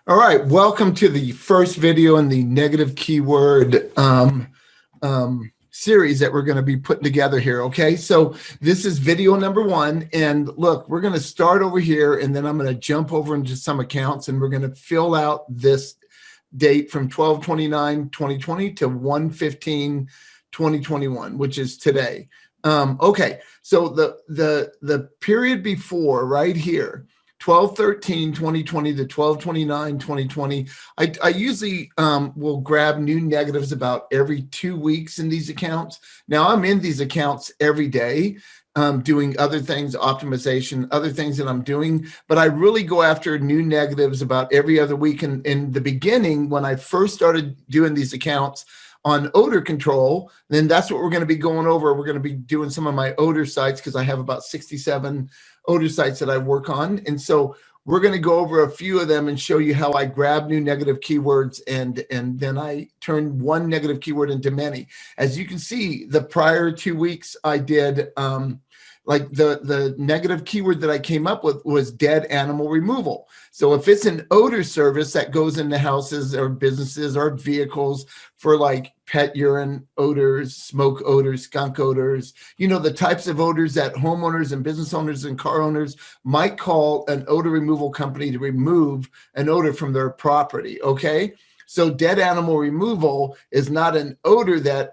All right, welcome to the first video in the negative keyword series that we're going to be putting together here. Okay, so this is video number 1, and look, we're going to start over here, and then I'm going to jump over into some accounts, and we're going to fill out this date from 12/29/2020 to 1/15/2021, which is today. Okay, so the period before right here, 12/13/2020 to 12/29/2020. I usually will grab new negatives about every 2 weeks in these accounts. Now I'm in these accounts every day, doing other things, optimization, other things that I'm doing, but I really go after new negatives about every other week. And in the beginning, when I first started doing these accounts on odor control, then that's what we're going to be going over. We're going to be doing some of my odor sites because I have about 67 odor sites that I work on. And so we're going to go over a few of them and show you how I grab new negative keywords and then I turn one negative keyword into many. As you can see, the prior 2 weeks I did like the negative keyword that I came up with was dead animal removal. So if it's an odor service that goes into houses or businesses or vehicles for like pet urine odors, smoke odors, skunk odors, you know, the types of odors that homeowners and business owners and car owners might call an odor removal company to remove an odor from their property, okay? So dead animal removal is not an odor that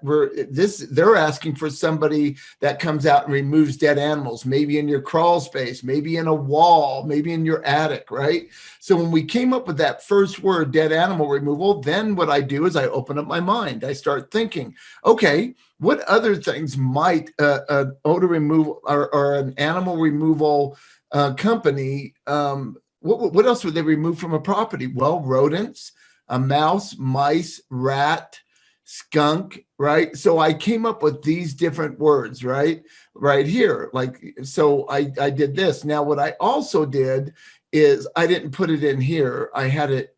they're asking for somebody that comes out and removes dead animals, maybe in your crawl space, maybe in a wall, maybe in your attic, right? So when we came up with that first word, dead animal removal, then what I do is I open up my mind. I start thinking, okay, what other things might an odor removal or an animal removal company, what else would they remove from a property? Well, rodents, a mouse, mice, rat, skunk, right? So I came up with these different words, right here. Like, so I did this. Now, what I also did is I didn't put it in here. I had it,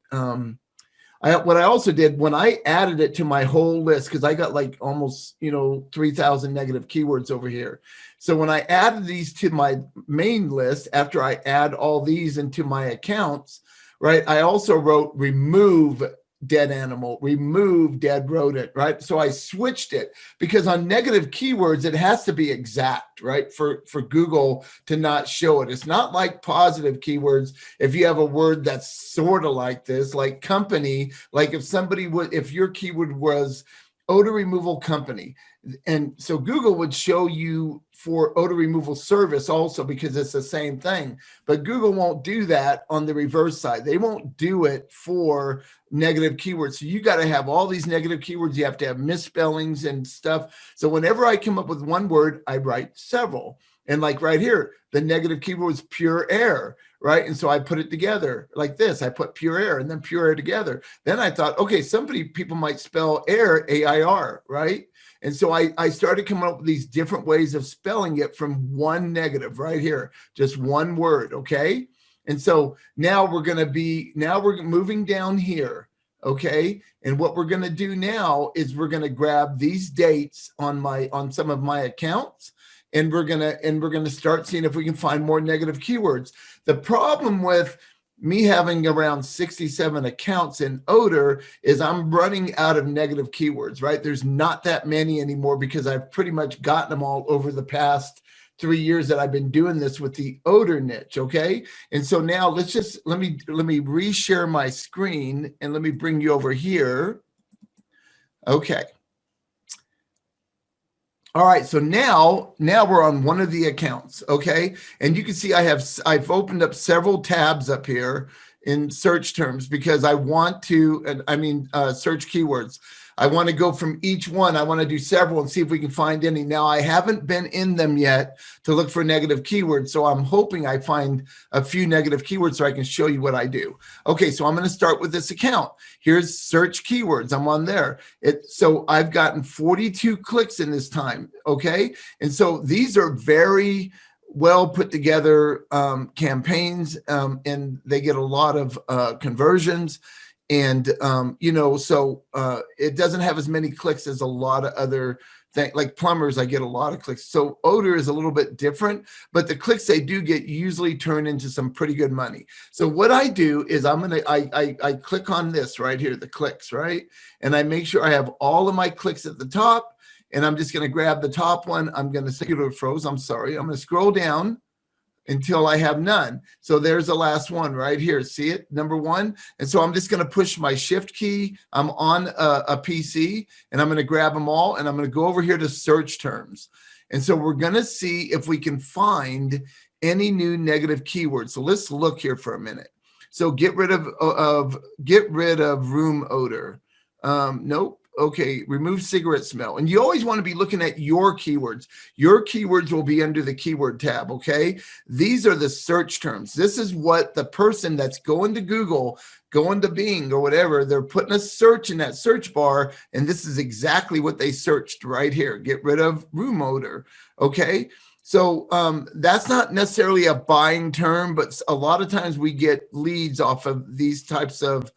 what I also did when I added it to my whole list, because I got like almost, 3,000 negative keywords over here. So when I added these to my main list, after I add all these into my accounts, right, I also wrote remove dead animal, remove dead rodent, right? So I switched it because on negative keywords, it has to be exact, right? For Google to not show it. It's not like positive keywords. If you have a word that's sort of like this, like company, like if your keyword was odor removal company, and so Google would show you for odor removal service also because it's the same thing, but Google won't do that on the reverse side. They won't do it for negative keywords. So you got to have all these negative keywords. You have to have misspellings and stuff. So whenever I come up with one word, I write several. And like right here, the negative keyword was pure air, right? And so I put it together like this. I put pure air and then pure air together. Then I thought, okay, people might spell air, A-I-R, right? And so I started coming up with these different ways of spelling it from one negative right here, just one word, okay? And so now we're moving down here, okay? And what we're going to do now is we're going to grab these dates on some of my accounts, and we're going to start seeing if we can find more negative keywords. The problem with me having around 67 accounts in odor is I'm running out of negative keywords, right? There's not that many anymore because I've pretty much gotten them all over the past 3 years that I've been doing this with the odor niche, okay? And so now let me reshare my screen and let me bring you over here. Okay. All right, so now we're on one of the accounts, okay? And you can see I've opened up several tabs up here in search terms because I want to, search keywords. I want to go from each one. I want to do several and see if we can find any. Now, I haven't been in them yet to look for negative keywords, so I'm hoping I find a few negative keywords so I can show you what I do. Okay, so I'm going to start with this account. Here's search keywords. I'm on there. So I've gotten 42 clicks in this time, okay? And so these are very well put together campaigns, and they get a lot of conversions. And, so it doesn't have as many clicks as a lot of other like plumbers, I get a lot of clicks. So Odor is a little bit different, but the clicks they do get usually turn into some pretty good money. So what I do is I click on this right here, the clicks, right? And I make sure I have all of my clicks at the top, and I'm just going to grab the top one. I'm going to say it froze. I'm sorry. I'm going to scroll down until I have none. So there's the last one right here. See it, number one? And so I'm just going to push my shift key. I'm on a PC, and I'm going to grab them all, and I'm going to go over here to search terms. And so we're going to see if we can find any new negative keywords. So let's look here for a minute. So get rid of room odor. Nope. Okay, remove cigarette smell. And you always want to be looking at your keywords. Your keywords will be under the keyword tab, okay? These are the search terms. This is what the person that's going to Google, going to Bing or whatever, they're putting a search in that search bar, and this is exactly what they searched right here. Get rid of room odor, okay? So that's not necessarily a buying term, but a lot of times we get leads off of these types of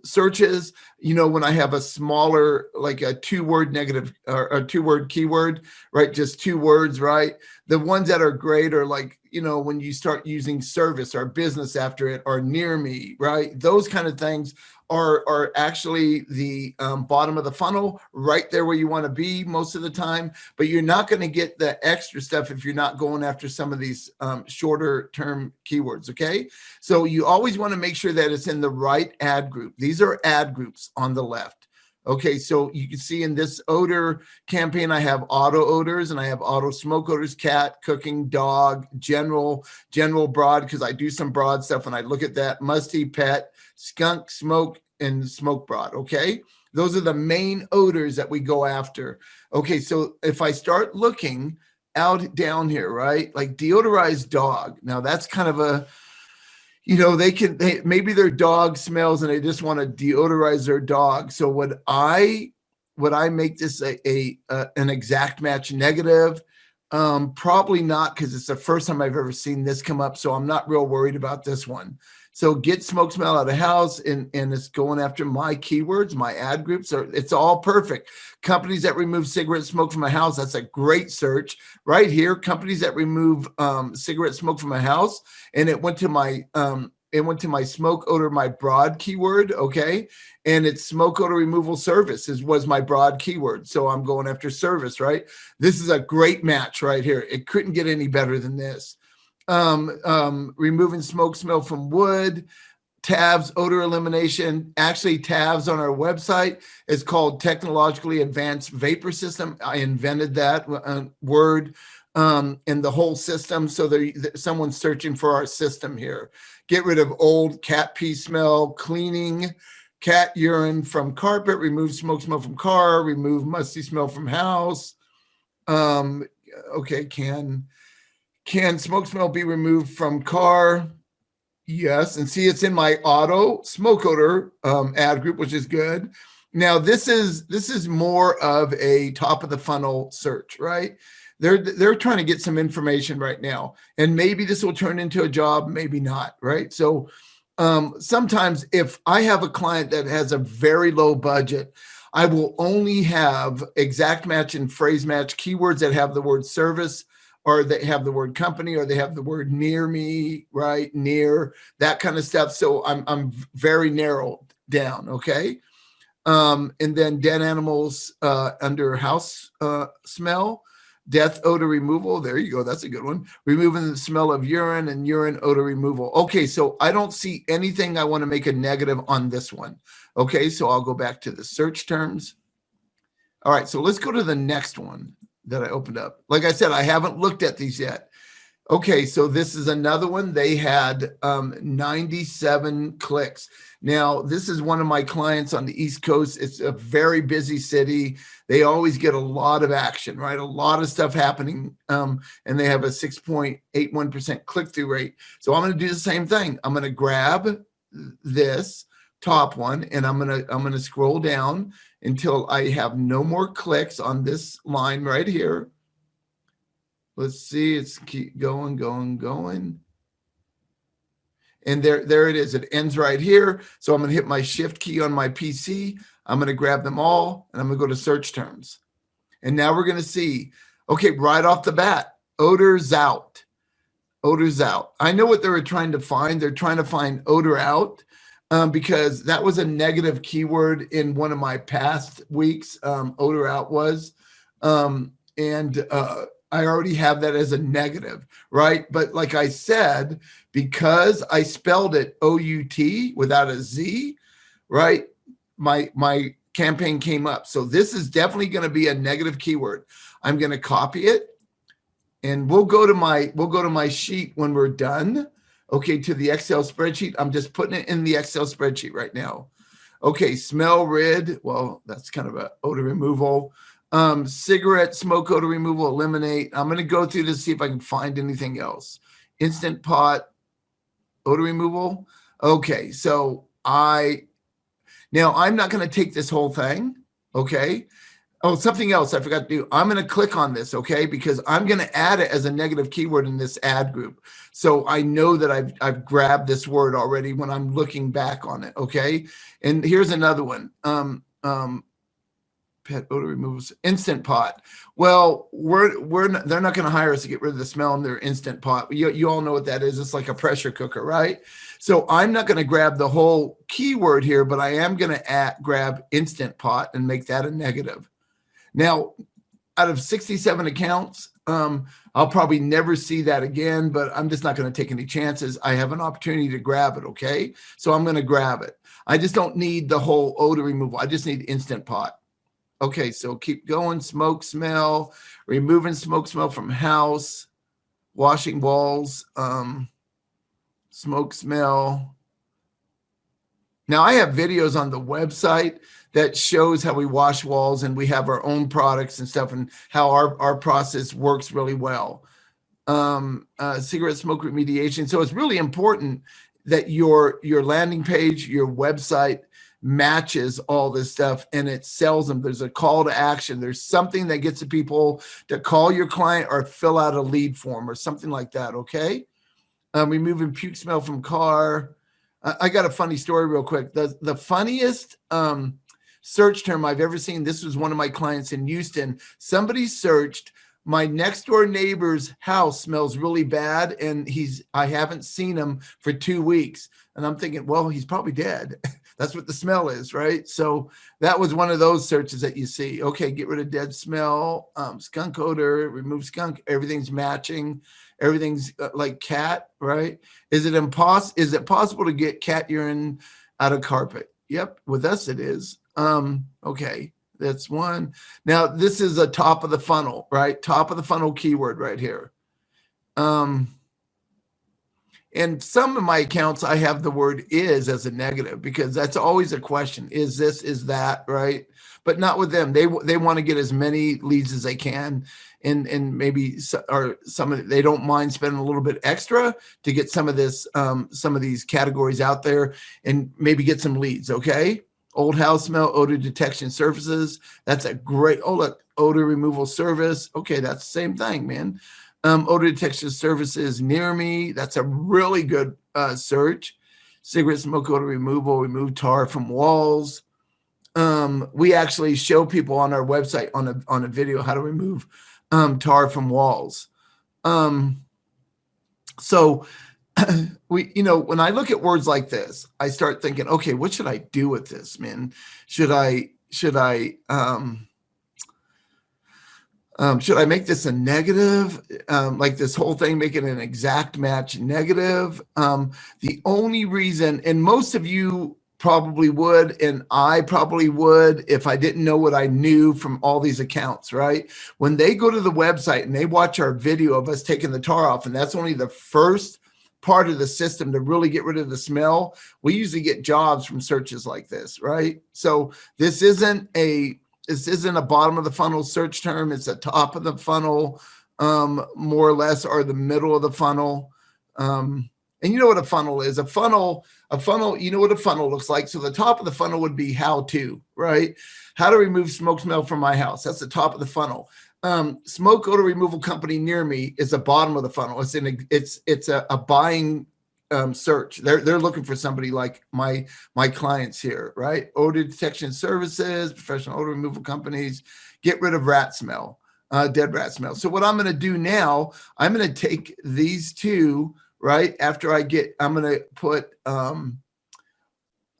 searches. You know, when I have a smaller, like a 2-word negative or a 2-word keyword, right? Just 2 words, right? The ones that are great are like, you know, when you start using service or business after it, or near me, right? Those kind of things are actually the bottom of the funnel, right there where you want to be most of the time. But you're not going to get the extra stuff if you're not going after some of these shorter term keywords, okay? So you always want to make sure that it's in the right ad group. These are ad groups on the left. Okay, so you can see in this odor campaign, I have auto odors, and I have auto smoke odors, cat, cooking, dog, general broad, because I do some broad stuff, and I look at that, musty, pet, skunk, smoke, and smoke broad, okay? Those are the main odors that we go after. Okay, so if I start looking out down here, right, like deodorized dog, now that's kind of a, you know, maybe their dog smells and they just want to deodorize their dog. So would I make this an exact match negative? Probably not, because it's the first time I've ever seen this come up. So I'm not real worried about this one. So get smoke smell out of house, and it's going after my keywords, my ad groups. It's all perfect. Companies that remove cigarette smoke from a house, that's a great search right here. Companies that remove cigarette smoke from a house, and it went to my smoke odor, my broad keyword, okay? And it's smoke odor removal service was my broad keyword. So I'm going after service, right? This is a great match right here. It couldn't get any better than this. Removing smoke smell from wood, tabs, odor elimination. Actually, tabs on our website is called Technologically Advanced Vapor System. I invented that word in the whole system. So someone's searching for our system here. Get rid of old cat pee smell, cleaning, cat urine from carpet, remove smoke smell from car, remove musty smell from house. Okay, can smoke smell be removed from car? Yes. And see, it's in my auto smoke odor ad group, which is good. Now, this is more of a top of the funnel search, right? They're trying to get some information right now, and maybe this will turn into a job, maybe not, right? So sometimes if I have a client that has a very low budget, I will only have exact match and phrase match keywords that have the word service, or they have the word company, or they have the word near me, right? Near, that kind of stuff. So I'm very narrowed down, okay? And then dead animals under house smell, death odor removal. There you go. That's a good one. Removing the smell of urine and urine odor removal. Okay, so I don't see anything I want to make a negative on this one. Okay, so I'll go back to the search terms. All right, so let's go to the next one that I opened up. Like I said, I haven't looked at these yet. Okay, so this is another one. They had 97 clicks. Now, this is one of my clients on the East Coast. It's a very busy city. They always get a lot of action, right? A lot of stuff happening, and they have a 6.81% click-through rate. So I'm going to do the same thing. I'm going to grab this top one, and I'm going to scroll down until I have no more clicks on this line right here. Let's see, it's keep going. And there it is. It ends right here. So I'm going to hit my shift key on my PC. I'm going to grab them all, and I'm going to go to search terms. And now we're going to see, okay, right off the bat, odor's out. Odor's out. I know what they were trying to find. They're trying to find odor out because that was a negative keyword in one of my past weeks. Odor out was. I already have that as a negative, right? But like I said, because I spelled it O-U-T without a Z, right? My campaign came up. So this is definitely going to be a negative keyword. I'm going to copy it. And we'll go to my sheet when we're done. Okay, to the Excel spreadsheet. I'm just putting it in the Excel spreadsheet right now. Okay, smell rid. Well, that's kind of a odor removal. Cigarette smoke odor removal, eliminate. I'm going to go through to see if I can find anything else. Instant pot odor removal. Okay, so I'm not going to take this whole thing. Okay. Oh, something else I forgot to do. I'm going to click on this, okay, because I'm going to add it as a negative keyword in this ad group. So I know that I've grabbed this word already when I'm looking back on it, okay? And here's another one. Pet odor removals, instant pot. Well, they're not going to hire us to get rid of the smell in their instant pot. You all know what that is. It's like a pressure cooker, right? So I'm not going to grab the whole keyword here, but I am going to grab instant pot and make that a negative. Now, out of 67 accounts, I'll probably never see that again, but I'm just not going to take any chances. I have an opportunity to grab it, okay? So I'm going to grab it. I just don't need the whole odor removal. I just need instant pot. Okay, so keep going. Smoke smell, removing smoke smell from house, washing walls, smoke smell. Now, I have videos on the website that shows how we wash walls, and we have our own products and stuff, and how our process works really well. Cigarette smoke remediation. So it's really important that your landing page, your website matches all this stuff and it sells them. There's a call to action. There's something that gets the people to call your client or fill out a lead form or something like that, okay? Removing puke smell from car. I got a funny story real quick. The funniest search term I've ever seen, this was one of my clients in Houston. Somebody searched, my next door neighbor's house smells really bad and I haven't seen him for 2 weeks. And I'm thinking, well, he's probably dead. That's what the smell is, right? So that was one of those searches that you see. Okay, get rid of dead smell, skunk odor, remove skunk, everything's matching. Everything's like cat, right? Is it possible to get cat urine out of carpet? Yep, with us it is. Okay, that's one. Now this is a top of the funnel, right? Top of the funnel keyword right here. And some of my accounts, I have the word is as a negative because that's always a question. Is this, is that, right? But not with them. They want to get as many leads as they can. And maybe they don't mind spending a little bit extra to get some of these categories out there and maybe get some leads. Okay. Old house smell, odor detection services. That's a great, odor removal service. Okay. That's the same thing, man. Odor detection services near me. That's a really good search. Cigarette smoke odor removal, remove tar from walls. We actually show people on our website on a video how to remove tar from walls. So when I look at words like this, I start thinking, okay, what should I do with this, man? Should I make this a negative? Like this whole thing, make it an exact match negative? The only reason, and most of you probably would, and I probably would if I didn't know what I knew from all these accounts, right? When they go to the website and they watch our video of us taking the tar off, and that's only the first part of the system to really get rid of the smell, we usually get jobs from searches like this, right? So this isn't a bottom of the funnel search term. It's a top of the funnel, more or less, or the middle of the funnel. And you know what a funnel is? A funnel, you know what a funnel looks like. So the top of the funnel would be how to, right? How to remove smoke smell from my house. That's the top of the funnel. Smoke odor removal company near me is the bottom of the funnel. It's a buying search. They're looking for somebody like my clients here, right? Odor detection services, professional odor removal companies, get rid of rat smell, dead rat smell. So what I'm going to do now, I'm going to take these two, right? After I get, I'm going to put, I'm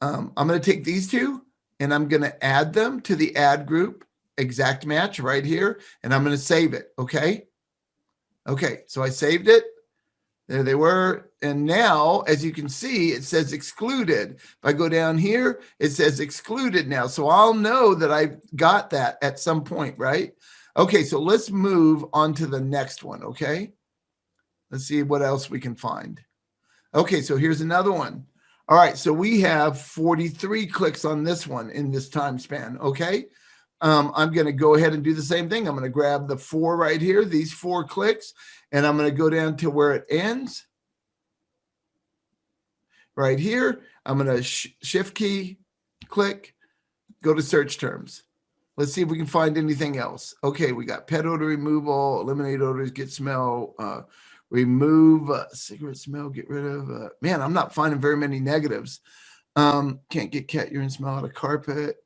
going to take these two and I'm going to add them to the add group, exact match right here. And I'm going to save it. Okay. Okay. So I saved it. There they were. And now, as you can see, it says excluded. If I go down here, it says excluded now. So I'll know that I got that at some point, right? Okay, so let's move on to the next one, okay? Let's see what else we can find. Okay, so here's another one. All right, so we have 43 clicks on this one in this time span, okay? I'm going to go ahead and do the same thing. I'm going to grab the 4 right here, these 4 clicks, and I'm going to go down to where it ends. Right here, I'm going to shift key, click, go to search terms. Let's see if we can find anything else. Okay, we got pet odor removal, eliminate odors, get smell, remove cigarette smell, get rid of. Man, I'm not finding very many negatives. Can't get cat urine smell out of carpet.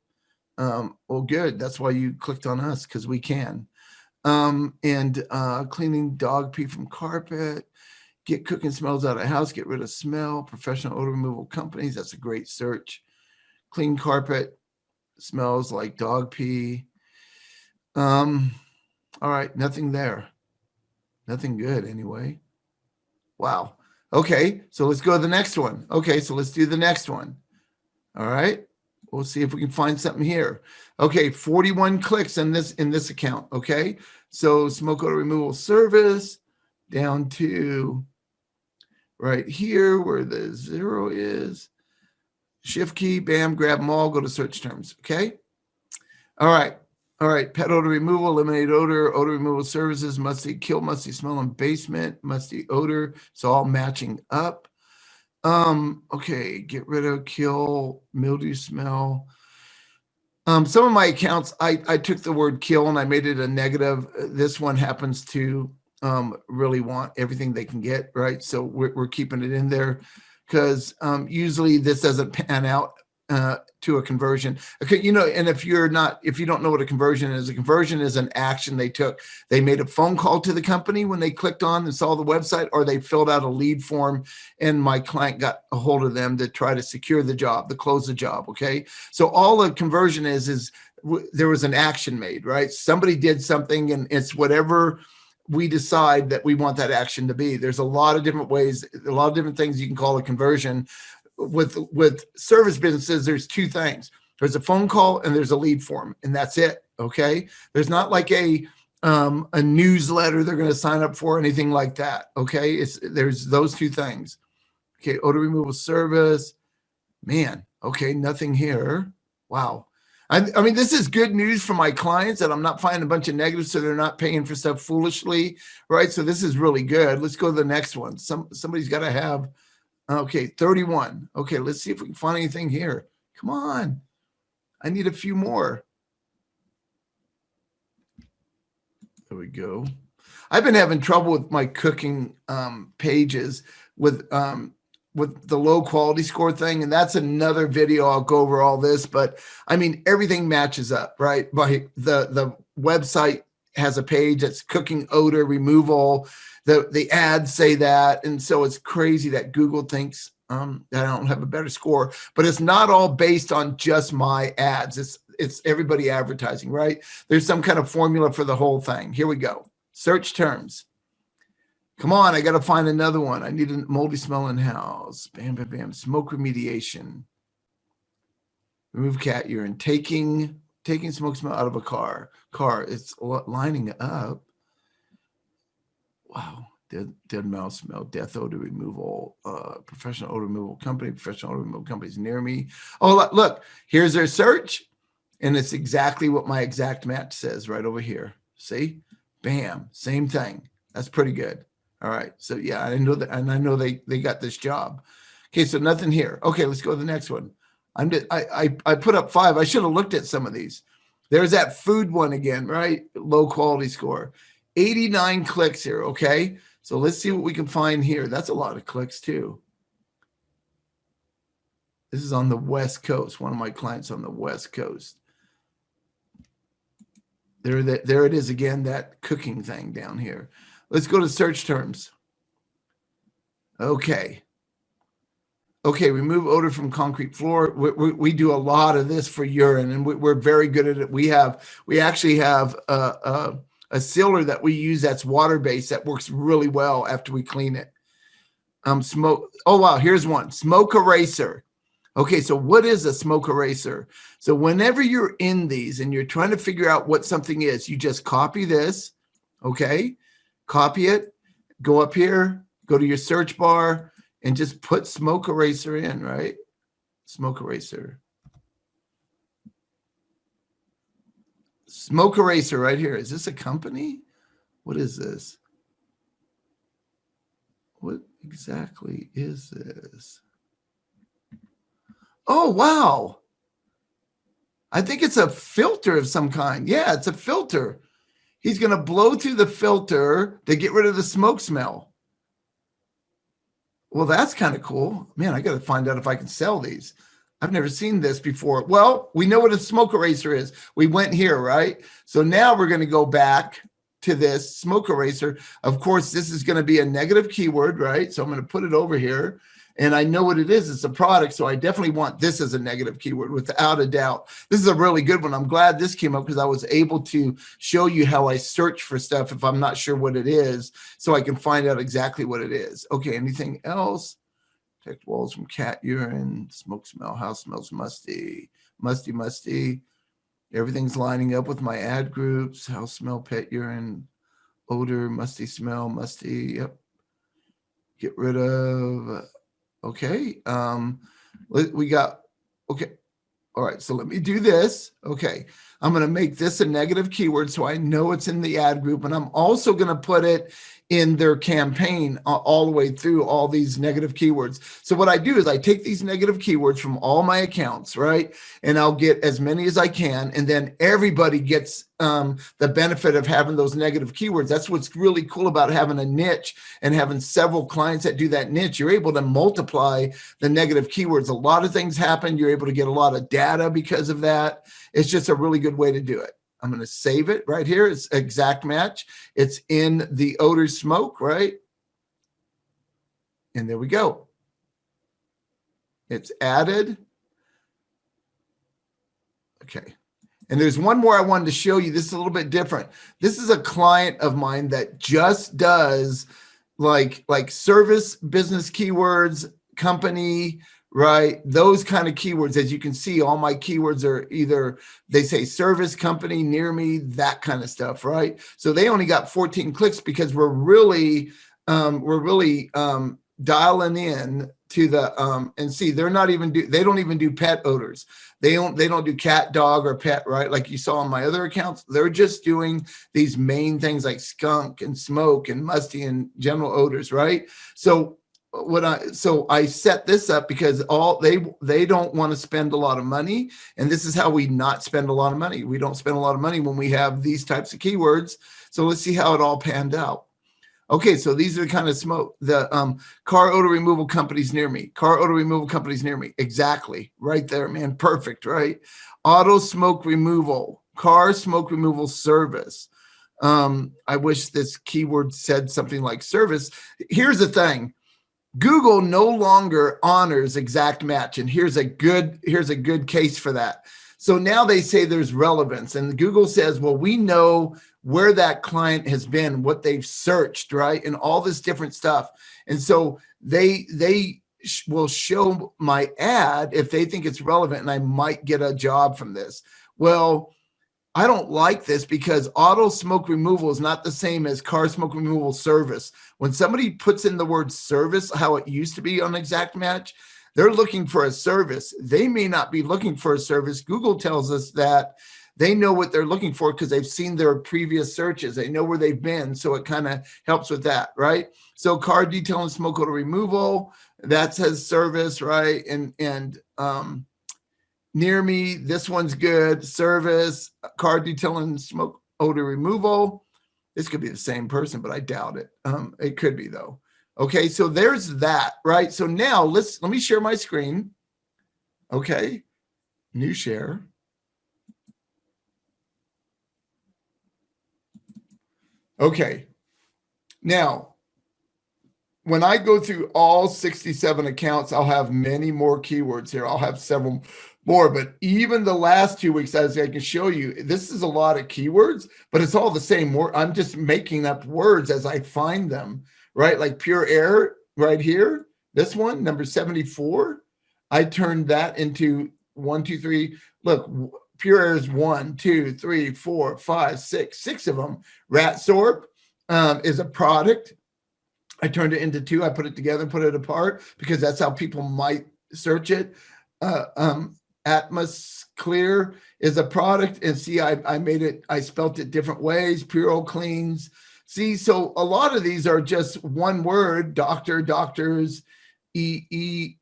Well, good. That's why you clicked on us, because we can. Cleaning dog pee from carpet. Get cooking smells out of house, get rid of smell, professional odor removal companies. That's a great search. Clean carpet, smells like dog pee. All right, nothing there. Nothing good anyway. Wow. Okay, so let's go to the next one. Okay, so let's do the next one. All right, we'll see if we can find something here. Okay, 41 clicks in this account. Okay, so smoke odor removal service down to right here where the 0 is, shift key, bam, grab them all, go to search terms. Okay. All right. All right. Pet odor removal, eliminate odor, odor removal services, musty, kill musty smell in basement, musty odor. It's all matching up. Okay. Get rid of, kill, mildew smell. Some of my accounts, I took the word kill and I made it a negative. This one happens to really want everything they can get, right? So we're keeping it in there because usually this doesn't pan out to a conversion. Okay, and if you don't know what a conversion is an action they took. They made a phone call to the company when they clicked on and saw the website, or they filled out a lead form and my client got a hold of them to try to secure the job, to close the job. Okay, so all a conversion is there was an action made, right? Somebody did something, and it's whatever we decide that we want that action to be. There's a lot of different ways, a lot of different things you can call a conversion. With service businesses, there's 2 things. There's a phone call and there's a lead form, and that's it. Okay. There's not like a newsletter they're going to sign up for, anything like that. Okay. There's those 2 things. Okay. Odor removal service, man. Okay. Nothing here. Wow. I mean, this is good news for my clients that I'm not finding a bunch of negatives, so they're not paying for stuff foolishly, right? So this is really good. Let's go to the next one. Somebody's got to have, okay, 31. Okay, let's see if we can find anything here. Come on. I need a few more. There we go. I've been having trouble with my cooking pages with the low quality score thing. And that's another video. I'll go over all this, but I mean, everything matches up, right? By the website has a page that's cooking odor removal. The ads say that. And so it's crazy that Google thinks that I don't have a better score, but it's not all based on just my ads. It's everybody advertising, right? There's some kind of formula for the whole thing. Here we go. Search terms. Come on, I got to find another one. I need a moldy smell in house. Bam, bam, bam. Smoke remediation. Remove cat urine. Taking smoke smell out of a car. It's lining up. Wow. Dead mouse smell. Death odor removal. Professional odor removal company. Professional odor removal companies near me. Oh, look. Here's their search. And it's exactly what my exact match says right over here. See? Bam. Same thing. That's pretty good. All right. So yeah, I know that, and I know they got this job. Okay, so nothing here. Okay, let's go to the next one. I put up 5. I should have looked at some of these. There's that food one again, right? Low quality score. 89 clicks here. Okay. So let's see what we can find here. That's a lot of clicks too. This is on the West Coast. One of my clients on the West Coast. There it is again, that cooking thing down here. Let's go to search terms. Okay. Okay, remove odor from concrete floor. We do a lot of this for urine, and we're very good at it. We actually have a sealer that we use that's water-based that works really well after we clean it. Smoke. Oh, wow, here's one. Smoke eraser. Okay, so what is a smoke eraser? So whenever you're in these and you're trying to figure out what something is, you just copy this, okay? Copy it, go up here, go to your search bar, and just put smoke eraser in, right? Smoke eraser. Smoke eraser right here. Is this a company? What is this? What exactly is this? Oh, wow. I think it's a filter of some kind. Yeah, it's a filter. He's going to blow through the filter to get rid of the smoke smell. Well, that's kind of cool. Man, I got to find out if I can sell these. I've never seen this before. Well, we know what a smoke eraser is. We went here, right? So now we're going to go back to this smoke eraser. Of course, this is going to be a negative keyword, right? So I'm going to put it over here. And I know what it is. It's a product. So I definitely want this as a negative keyword without a doubt. This is a really good one. I'm glad this came up because I was able to show you how I search for stuff if I'm not sure what it is, so I can find out exactly what it is. Okay, anything else? Protect walls from cat urine, smoke smell, house smells musty, musty. Everything's lining up with my ad groups. House smell, pet urine, odor, musty smell, musty. Yep. Get rid of. Okay. We got, okay. All right. So let me do this. Okay. I'm going to make this a negative keyword so I know it's in the ad group. And I'm also going to put it in their campaign all the way through all these negative keywords. So what I do is I take these negative keywords from all my accounts, right? And I'll get as many as I can. And then everybody gets the benefit of having those negative keywords. That's what's really cool about having a niche and having several clients that do that niche. You're able to multiply the negative keywords. A lot of things happen. You're able to get a lot of data because of that. It's just a really good way to do it. I'm going to save it right here. It's exact match. It's in the odor smoke, right? And there we go. It's added. Okay. And there's one more I wanted to show you. This is a little bit different. This is a client of mine that just does like service, business keywords, company, right? Those kind of keywords. As you can see, all my keywords are either, they say service, company, near me, that kind of stuff, right? So they only got 14 clicks because we're really dialing in to the and see, they don't even do pet odors. They don't do cat, dog, or pet, right? Like you saw on my other accounts. They're just doing these main things like skunk and smoke and musty and general odors, right? So I set this up because they don't want to spend a lot of money, and this is how we not spend a lot of money. We don't spend a lot of money when we have these types of keywords. So let's see how it all panned out. Okay, so these are the kind of smoke, the car odor removal companies near me. Car odor removal companies near me. Exactly, right there, man. Perfect, right? Auto smoke removal, car smoke removal service. I wish this keyword said something like service. Here's the thing. Google no longer honors exact match, and here's a good case for that. So now they say there's relevance, and Google says, well, we know where that client has been, what they've searched, right, and all this different stuff. And so they will show my ad if they think it's relevant, and I might get a job from this. Well, I don't like this because auto smoke removal is not the same as car smoke removal service. When somebody puts in the word service, how it used to be on Exact Match, they're looking for a service. They may not be looking for a service. Google tells us that they know what they're looking for because they've seen their previous searches. They know where they've been. So it kind of helps with that, right? So car detail and smoke odor removal, that says service, right? And near me, this one's good. Service, car detail and smoke odor removal. This could be the same person, but I doubt it. It could be though. Okay, so there's that, right? So now let me share my screen. Okay, new share. Okay. Now, when I go through all 67 accounts, I'll have many more keywords here. I'll have several more, but even the last 2 weeks, as I can show you, this is a lot of keywords, but it's all the same word. I'm just making up words as I find them, right? Like pure air right here, this one, number 74, I turned that into 1, 2, 3. Look, pure air is 1, 2, 3, 4, 5, 6 of them. Rat Sorb is a product. I turned it into 2. I put it together and put it apart because that's how people might search it. Atmos Clear is a product, and see, I made it, I spelt it different ways. Puro Cleans. See, so a lot of these are just one word: doctor, doctors, E-I-E-I-O,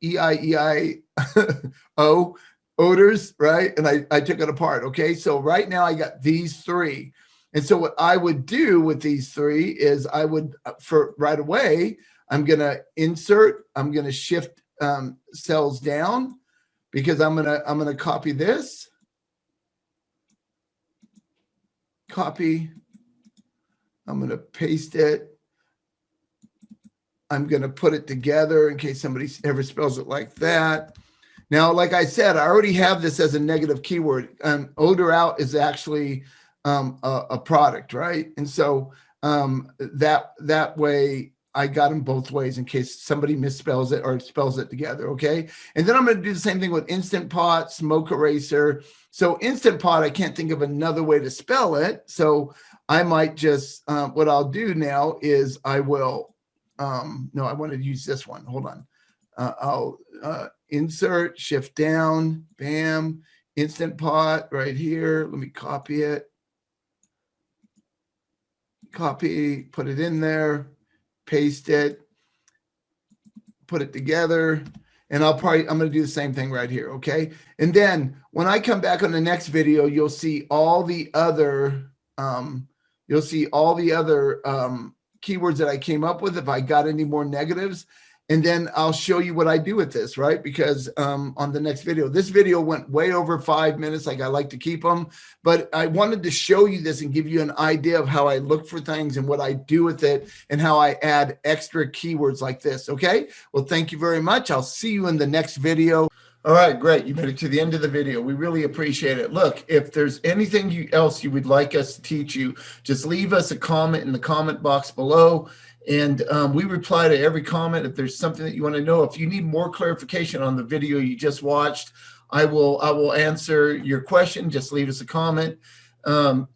odors, right? And I took it apart. Okay, so right now I got these 3. And so what I would do with these 3 is I would, for right away, I'm going to insert, I'm going to shift cells down, because I'm going to copy this, copy, I'm going to paste it. I'm going to put it together in case somebody ever spells it like that. Now, like I said, I already have this as a negative keyword. Odor out is actually a product, right? And so that way I got them both ways in case somebody misspells it or spells it together, okay? And then I'm going to do the same thing with Instant Pot, Smoke Eraser. So Instant Pot, I can't think of another way to spell it. So I might just, what I'll do now is I will, no, I want to use this one. Hold on. I'll insert, shift down, bam, Instant Pot right here. Let me copy it. Copy, put it in there, paste it, put it together, and I'm going to do the same thing right here, okay? And then when I come back on the next video, you'll see all the other, keywords that I came up with, if I got any more negatives. And then I'll show you what I do with this, right? Because on the next video, this video went way over 5 minutes, like I like to keep them. But I wanted to show you this and give you an idea of how I look for things and what I do with it and how I add extra keywords like this, okay? Well, thank you very much. I'll see you in the next video. All right, great. You made it to the end of the video. We really appreciate it. Look, if there's anything else you would like us to teach you, just leave us a comment in the comment box below. And we reply to every comment. If there's something that you want to know, if you need more clarification on the video you just watched, I will answer your question. Just leave us a comment.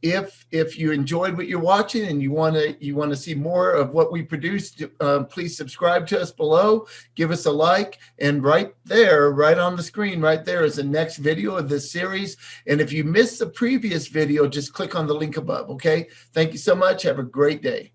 If you enjoyed what you're watching and you want to see more of what we produced, please subscribe to us below. Give us a like, and right there, right on the screen, right there is the next video of this series. And if you missed the previous video, just click on the link above. Okay. Thank you so much. Have a great day.